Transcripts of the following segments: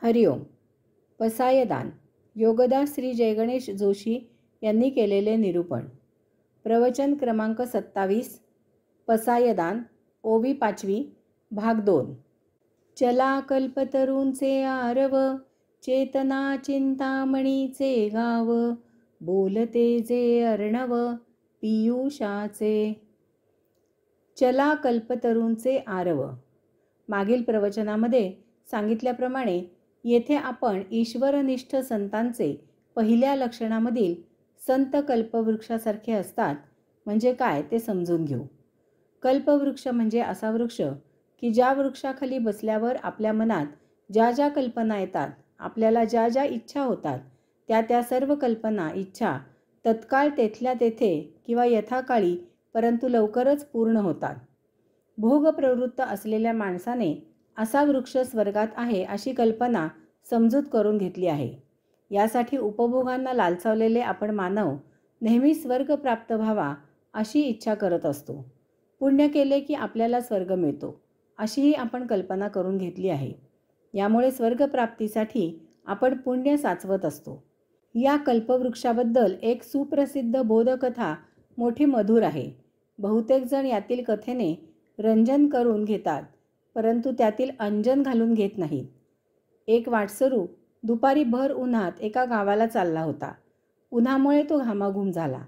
हरिओम. पसायदान. योगदास श्री जयगणेश जोशी यांनी केलेले निरूपण. प्रवचन क्रमांक 27. पसायदान. ओवी 5वी. भाग 2. चला कल्पतरूंचे आरव, चेतना चिंतामणीचे गाव, बोलते जे अर्णव पियुषाचे. चला कल्पतरूंचे आरव. मागील प्रवचनामध्ये सांगितल्याप्रमाणे येथे आपण ईश्वरनिष्ठ संतांचे पहिल्या लक्षणामधील संत कल्पवृक्षासारखे असतात म्हणजे काय ते समजून घेऊ. कल्पवृक्ष म्हणजे असा वृक्ष की ज्या वृक्षाखाली बसल्यावर आपल्या मनात ज्या ज्या कल्पना येतात, आपल्याला ज्या ज्या इच्छा होतात, त्या सर्व कल्पना इच्छा तत्काळ तेथल्या तेथे किंवा यथाकाळी परंतु लवकरच पूर्ण होतात. भोगप्रवृत्त असलेल्या माणसाने असा वृक्ष स्वर्गात आहे अशी कल्पना समजूत करून घेतली आहे. यासाठी उपभोगांना लालसावलेले आपण मानव नेहमी स्वर्ग प्राप्त व्हावा अशी इच्छा करत असतो. पुण्य केले की आपल्याला स्वर्ग मिळतो अशीही आपण कल्पना करून घेतली आहे. यामुळे स्वर्गप्राप्तीसाठी आपण पुण्य साचवत असतो. या कल्पवृक्षाबद्दल एक सुप्रसिद्ध बोधकथा मोठी मधुर आहे. बहुतेक जण यातील कथेने रंजन करून घेतात परंतु त्यातील अंजन घालून घेत नाहीत. एक वाटसरू दुपारी भर उन्हात एका गावाला चालला होता. उन्हामुळे तो घामाघूम झाला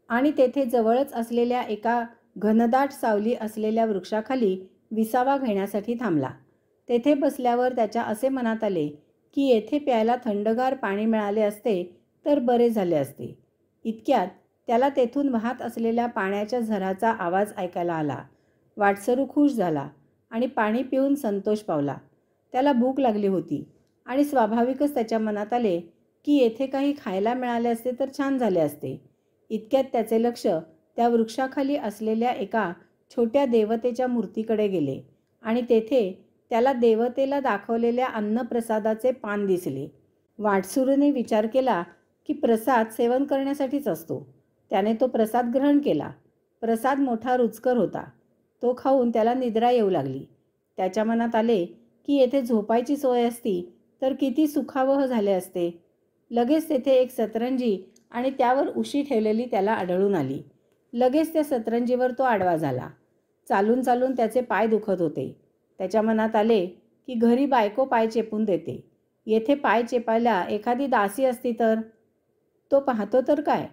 आणि तेथे जवळच असलेल्या एका घनदाट सावली असलेल्या वृक्षाखाली विसावा घेण्यासाठी थांबला. तेथे बसल्यावर त्याच्या असे मनात आले की येथे प्यायला थंडगार पाणी मिळाले असते तर बरे झाले असते. इतक्यात त्याला तेथून वाहत असलेल्या पाण्याच्या झराचा आवाज ऐकायला आला. वाटसरू खुश झाला आणि पाणी पिऊन संतोष पावला. त्याला भूक लागली होती आणि स्वाभाविकच त्याच्या मनात आले की येथे काही खायला मिळाले असते तर छान झाले असते. इतक्यात त्याचे लक्ष त्या वृक्षाखाली असलेल्या एका छोट्या देवतेच्या मूर्तीकडे गेले आणि तेथे त्याला देवतेला दाखवलेल्या अन्नप्रसादाचे पान दिसले. वाटसरूने विचार केला की प्रसाद सेवन करण्यासाठीच असतो. त्याने तो प्रसाद ग्रहण केला. प्रसाद मोठा रुचकर होता. तो खाऊन त्याला निद्रा येऊ लागली. त्याच्या मनात आले की येथे झोपायची सोय असती तर किती सुखावह झाले असते. लगेच तेथे एक सतरंजी आणि त्यावर उशी ठेवलेली त्याला आढळून आली. लगेच त्या सतरंजीवर तो आडवा झाला. चालून चालून त्याचे पाय दुखत होते. त्याच्या मनात आले की घरी बायको पाय चेपून देते, येथे पाय चेपायला एखादी दासी असती तर. तो पाहतो तर काय,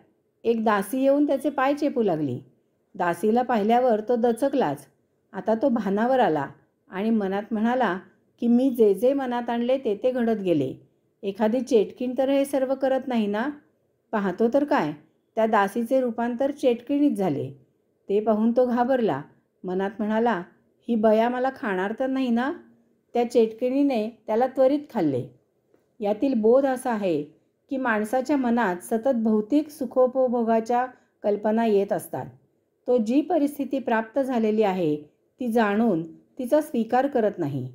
एक दासी येऊन त्याचे पाय चेपू लागली. दासीला पाहिल्यावर तो दचकलाच. आता तो भानावर आला आणि मनात म्हणाला की मी जे जे मनात आणले ते घडत गेले. एखादी चेटकीण तर हे सर्व करत नाही ना. पाहतो तर काय, त्या दासीचे रूपांतर चेटकिणीत झाले. ते पाहून तो घाबरला. मनात म्हणाला ही बया मला खाणार तर नाही ना. त्या चेटकिणीने त्याला त्वरित खाल्ले. यातील बोध असा आहे की माणसाच्या मनात सतत भौतिक सुखोपभोगाच्या कल्पना येत असतात. तो जी परिस्थिती प्राप्त झालेली आहे ती जाणून तिचा स्वीकार करत नाही.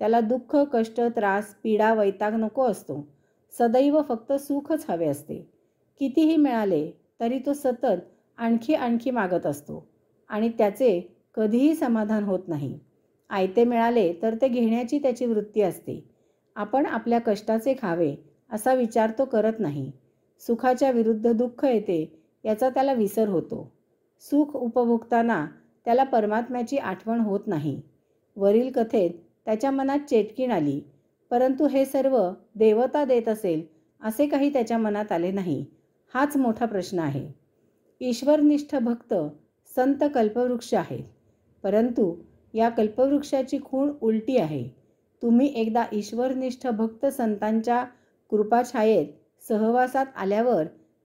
त्याला दुःख, कष्ट, त्रास, पीडा, वैताग नको असतो. सदैव फक्त सुखच हवे असते. कितीही मिळाले तरी तो सतत आणखी आणखी मागत असतो आणि त्याचे कधीही समाधान होत नाही. आयते मिळाले तर ते घेण्याची त्याची वृत्ती असते. आपण आपल्या कष्टाचे खावे असा विचार तो करत नाही. सुखाच्या विरुद्ध दुःख येते याचा त्याला विसर होतो. सुख उपभोगताना त्याला परमात्म्याची आठवण होत नाही. वरील कथेत त्याच्या मनात चेटकीण आली परंतु हे सर्व देवता देत असेल असे काही त्याच्या मनात आले नाही. हाच मोठा प्रश्न आहे. ईश्वरनिष्ठ भक्त संत कल्पवृक्ष आहेत परंतु या कल्पवृक्षाची खूण उलटी आहे. तुम्ही एकदा ईश्वरनिष्ठ भक्त संतांच्या कृपाछायेत सहवासात आल्यावर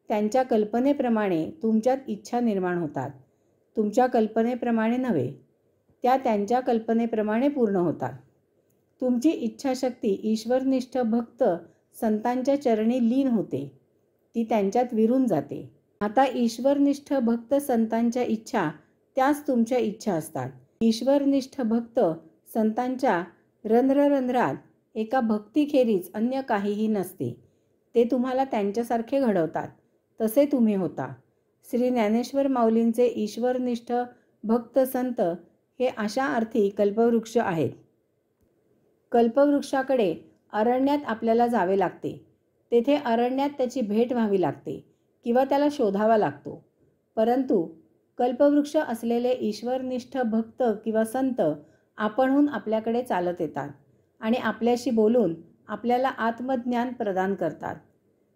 त्यांच्या कल्पनेप्रमाणे तुमच्यात इच्छा निर्माण होतात. तुमच्या कल्पनेप्रमाणे नव्हे, त्या त्यांच्या कल्पनेप्रमाणे पूर्ण होतात. तुमची इच्छाशक्ती ईश्वरनिष्ठ भक्त संतांच्या चरणी लीन होते, ती त्यांच्यात विरून जाते. आता ईश्वरनिष्ठ भक्त संतांच्या इच्छा त्याच तुमच्या इच्छा असतात. ईश्वरनिष्ठ भक्त संतांच्या रंध्ररंध्रात एका भक्तीखेरीज अन्य काहीही नसते. ते तुम्हाला त्यांच्यासारखे घडवतात. तसे तुम्ही होता. श्री ज्ञानेश्वर माऊलींचे ईश्वरनिष्ठ भक्त संत हे अशा अर्थी कल्पवृक्ष आहेत. कल्पवृक्षाकडे अरण्यात आपल्याला जावे लागते, तेथे अरण्यात त्याची भेट व्हावी लागते किंवा त्याला शोधावा लागतो. परंतु कल्पवृक्ष असलेले ईश्वरनिष्ठ भक्त किंवा संत आपणहून आपल्याकडे चालत येतात आणि आपल्याशी बोलून आपल्याला आत्मज्ञान प्रदान करतात.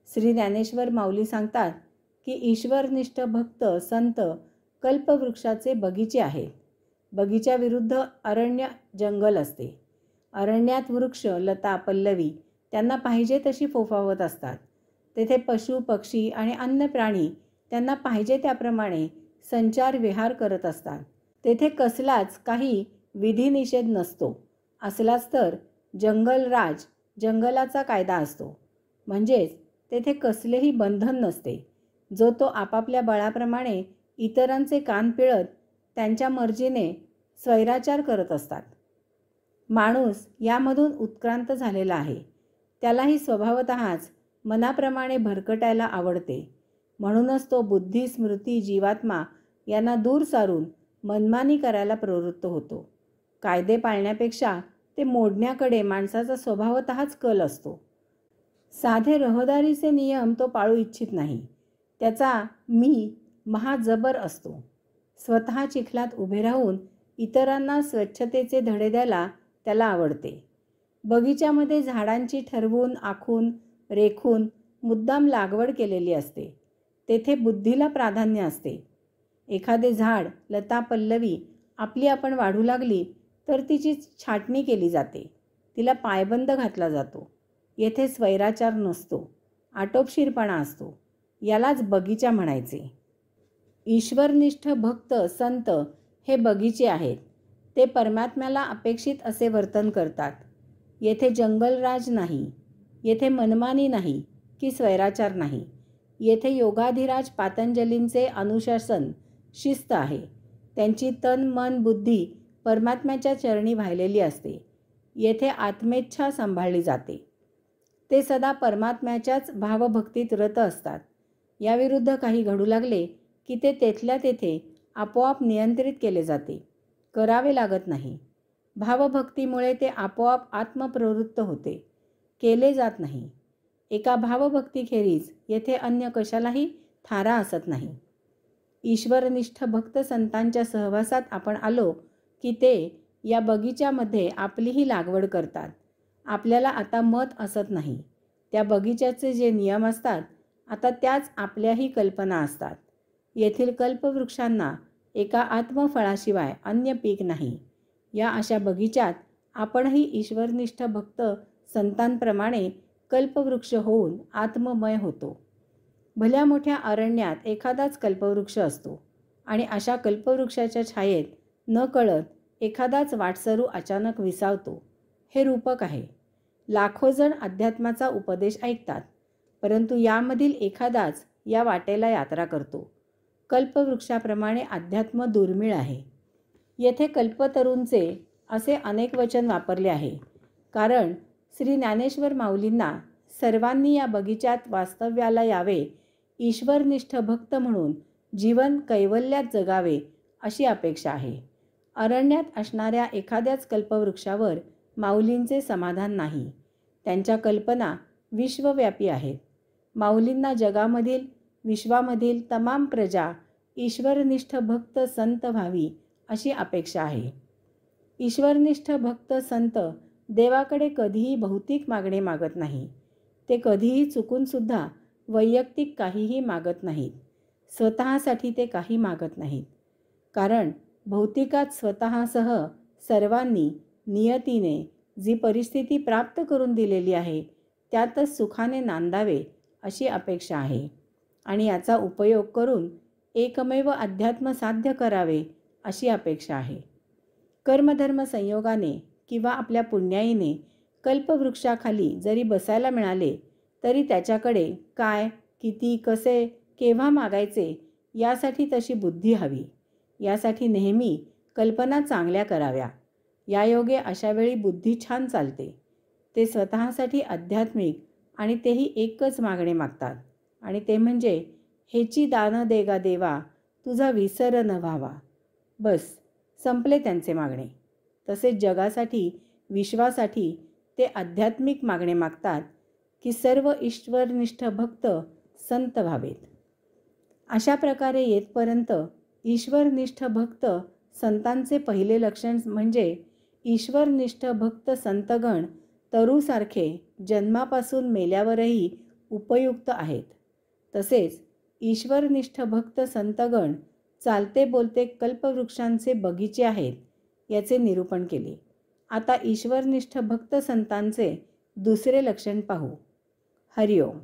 श्री ज्ञानेश्वर माऊली सांगतात की ईश्वरनिष्ठ भक्त संत कल्पवृक्षाचे बगीचे आहेत. बगीच्याविरुद्ध अरण्य जंगल असते. अरण्यात वृक्ष, लता, पल्लवी त्यांना पाहिजे तशी फोफावत असतात. तेथे पशु, पक्षी आणि अन्य प्राणी त्यांना पाहिजे त्याप्रमाणे संचार विहार करत असतात. तेथे कसलाच काही विधिनिषेध नसतो. असलाच तर जंगलराज, जंगलाचा कायदा असतो. म्हणजेच तेथे कसलेही बंधन नसते. जो तो आपापल्या बळाप्रमाणे इतरांचे कान पिळत त्यांच्या मर्जीने स्वैराचार करत असतात. माणूस यामधून उत्क्रांत झालेला आहे. त्यालाही स्वभावतःच मनाप्रमाणे भरकटायला आवडते. म्हणूनच तो बुद्धी, स्मृती, जीवात्मा यांना दूर सारून मनमानी करायला प्रवृत्त होतो. कायदे पाळण्यापेक्षा ते मोडण्याकडे माणसाचा स्वभावतःच कल असतो. साधे रहदारीचे नियम तो पाळू इच्छित नाही. त्याचा मी महाजबर असतो. स्वतः चिखलात उभे राहून इतरांना स्वच्छतेचे धडे द्यायला त्याला आवडते. बगीच्यामध्ये झाडांची ठरवून, आखून, रेखून मुद्दाम लागवड केलेली असते. तेथे बुद्धीला प्राधान्य असते. एखादे झाड, लता, पल्लवी आपली आपण वाढू लागली तर तिची छाटणी केली जाते. तिला पायबंद घातला जातो. येथे स्वैराचार नसतो, आटोपशीरपणा असतो. यालाच बगीचा म्हणायचे. ईश्वरनिष्ठ भक्त संत हे बगीचे आहेत. ते परमात्म्याला अपेक्षित असे वर्तन करतात. येथे जंगलराज नाही, येथे मनमानी नाही की स्वैराचार नाही. येथे योगाधिराज पातंजलींचे अनुशासन, शिस्त आहे. त्यांची तन, मन, बुद्धी परमात्म्याच्या चरणी वाहिलेली असते. येथे आत्मेच्छा सांभाळली जाते. ते सदा परमात्म्याच्याच भावभक्तीत रत असतात. याविरुद्ध काही घडू लागले की ते तेथल्या तेथे आपोआप नियंत्रित केले जाते. करावे लागत नाही. भावभक्तीमुळे ते आपोआप आत्मप्रवृत्त होते. केले जात नाही. एका भावभक्तीखेरीज येथे अन्य कशालाही थारा असत नाही. ईश्वरनिष्ठ भक्त संतांच्या सहवासात आपण आलो की ते या बगीच्यामध्ये आपलीही लागवड करतात. आपल्याला आता मत असत नाही. त्या बगीच्याचे जे नियम असतात आता त्याच आपल्याही कल्पना असतात. येथील कल्पवृक्षांना एका आत्मफळाशिवाय अन्य पीक नाही. या अशा बगीच्यात आपणही ईश्वरनिष्ठ भक्त संतांप्रमाणे कल्पवृक्ष होऊन आत्ममय होतो. भल्या मोठ्या अरण्यात एखादाच कल्पवृक्ष असतो आणि अशा कल्पवृक्षाच्या छायेत नकळत एखादाच वाटसरू अचानक विसावतो. हे रूपक आहे. लाखो जण अध्यात्माचा उपदेश ऐकतात, परंतु यामधील एखादाच या वाटेला यात्रा करतो. कल्पवृक्षाप्रमाणे अध्यात्म दुर्मिळ आहे. येथे कल्पतरूंचे असे अनेक वचन वापरले आहे, कारण श्री ज्ञानेश्वर माऊलींना सर्वांनी या बगीच्यात वास्तव्याला यावे, ईश्वरनिष्ठ भक्त म्हणून जीवन कैवल्यात जगावे अशी अपेक्षा आहे. अरण्यात असणाऱ्या एखाद्याच कल्पवृक्षावर माऊलींचे समाधान नाही. त्यांच्या कल्पना विश्वव्यापी आहेत. माऊलींना जगामधील, विश्वामधील तमाम प्रजा ईश्वरनिष्ठ भक्त संत व्हावी अशी अपेक्षा आहे. ईश्वरनिष्ठ भक्त संत देवाकडे कधीही भौतिक मागणे मागत नाही. ते कधीही चुकूनसुद्धा वैयक्तिक काहीही मागत नाहीत. स्वतःसाठी ते काही मागत नाहीत. कारण भौतिकात स्वतःसह सर्वांनी नियतीने जी परिस्थिती प्राप्त करून दिलेली आहे त्यातच सुखाने नांदावे अशी अपेक्षा आहे आणि याचा उपयोग करून एकमेव अध्यात्म साध्य करावे अशी अपेक्षा आहे. कर्मधर्म संयोगाने किंवा आपल्या पुण्याईने कल्पवृक्षाखाली जरी बसायला मिळाले तरी त्याच्याकडे काय, किती, कसे, केव्हा मागायचे यासाठी तशी बुद्धी हवी. यासाठी नेहमी कल्पना चांगल्या कराव्या. यायोगे अशावेळी बुद्धी छान चालते. ते स्वतःसाठी आध्यात्मिक आणि तेही एकच मागणे मागतात आणि ते म्हणजे हेची दान देगा देवा, तुझा विसर न व्हावा. बस, संपले त्यांचे मागणे. तसेच जगासाठी, विश्वासाठी ते आध्यात्मिक मागणे मागतात की सर्व ईश्वरनिष्ठ भक्त संत व्हावेत. अशा प्रकारे येतपर्यंत ईश्वरनिष्ठ भक्त संतांचे पहिले लक्षण म्हणजे ईश्वरनिष्ठ भक्त संतगण तरूसारखे जन्मापासून मेल्यावरही उपयुक्त आहेत. तसेच ईश्वरनिष्ठ भक्त संतगण चालते बोलते कल्पवृक्षांचे बगीचे आहेत याचे निरूपण केले. आता ईश्वरनिष्ठ भक्त संतांचे दुसरे लक्षण पाहू. हरिओम.